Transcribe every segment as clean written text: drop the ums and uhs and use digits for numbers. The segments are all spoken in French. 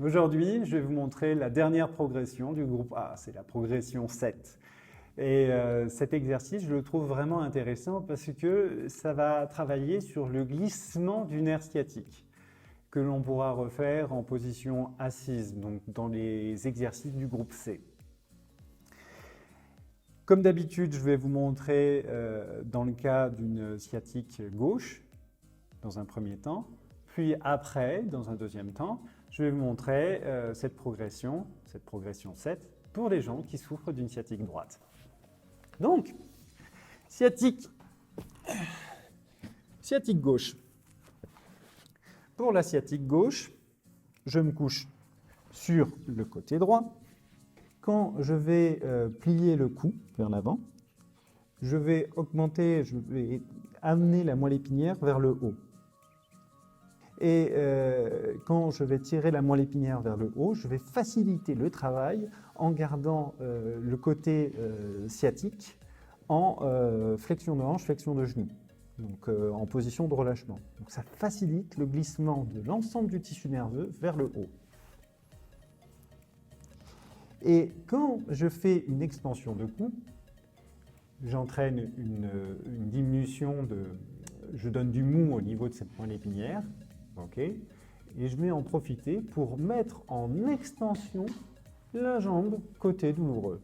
Aujourd'hui, je vais vous montrer la dernière progression du groupe A, c'est la progression 7. Et cet exercice, je le trouve vraiment intéressant parce que ça va travailler sur le glissement du nerf sciatique que l'on pourra refaire en position assise, donc dans les exercices du groupe C. Comme d'habitude, je vais vous montrer dans le cas d'une sciatique gauche, dans un premier temps, puis après, dans un deuxième temps, je vais vous montrer cette progression 7, pour les gens qui souffrent d'une sciatique droite. Donc, sciatique gauche. Pour la sciatique gauche, je me couche sur le côté droit. Quand je vais plier le cou vers l'avant, je vais amener la moelle épinière vers le haut. Et quand je vais tirer la moelle épinière vers le haut, je vais faciliter le travail en gardant le côté sciatique en flexion de hanche, flexion de genou, donc en position de relâchement. Donc ça facilite le glissement de l'ensemble du tissu nerveux vers le haut. Et quand je fais une extension de cou, j'entraîne une diminution je donne du mou au niveau de cette moelle épinière. Okay. Et je vais en profiter pour mettre en extension la jambe côté douloureux.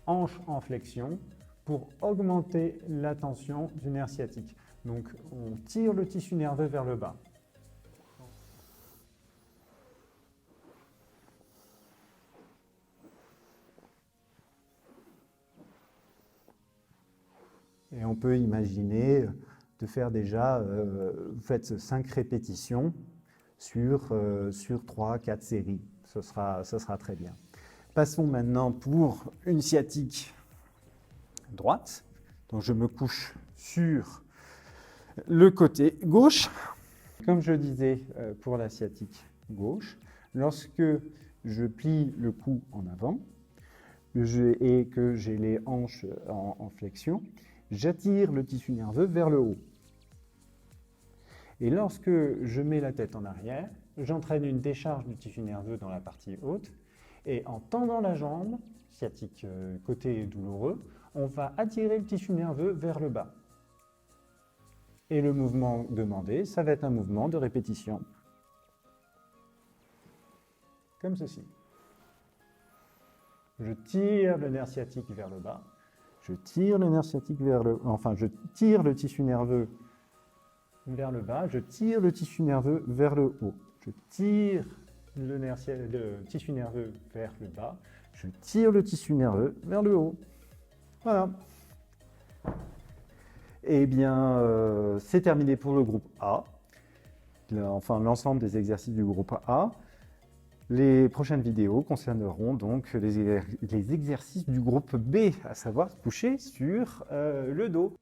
Hanche en flexion pour augmenter la tension du nerf sciatique. Donc on tire le tissu nerveux vers le bas. Et on peut imaginer de faire déjà, vous faites 5 répétitions sur 3-4 séries. Ce sera très bien. Passons maintenant pour une sciatique droite. Donc je me couche sur le côté gauche. Comme je disais pour la sciatique gauche, lorsque je plie le cou en avant et que j'ai les hanches en flexion, j'attire le tissu nerveux vers le haut. Et lorsque je mets la tête en arrière, j'entraîne une décharge du tissu nerveux dans la partie haute. Et en tendant la jambe, sciatique côté douloureux, on va attirer le tissu nerveux vers le bas. Et le mouvement demandé, ça va être un mouvement de répétition. Comme ceci. Je tire le nerf sciatique vers le bas. Je tire le nerf sciatique je tire le tissu nerveux vers le bas, je tire le tissu nerveux vers le haut. Je tire le tissu nerveux vers le bas, je tire le tissu nerveux vers le haut. Voilà. Eh bien, c'est terminé pour le groupe A, enfin l'ensemble des exercices du groupe A. Les prochaines vidéos concerneront donc les exercices du groupe B, à savoir coucher sur le dos.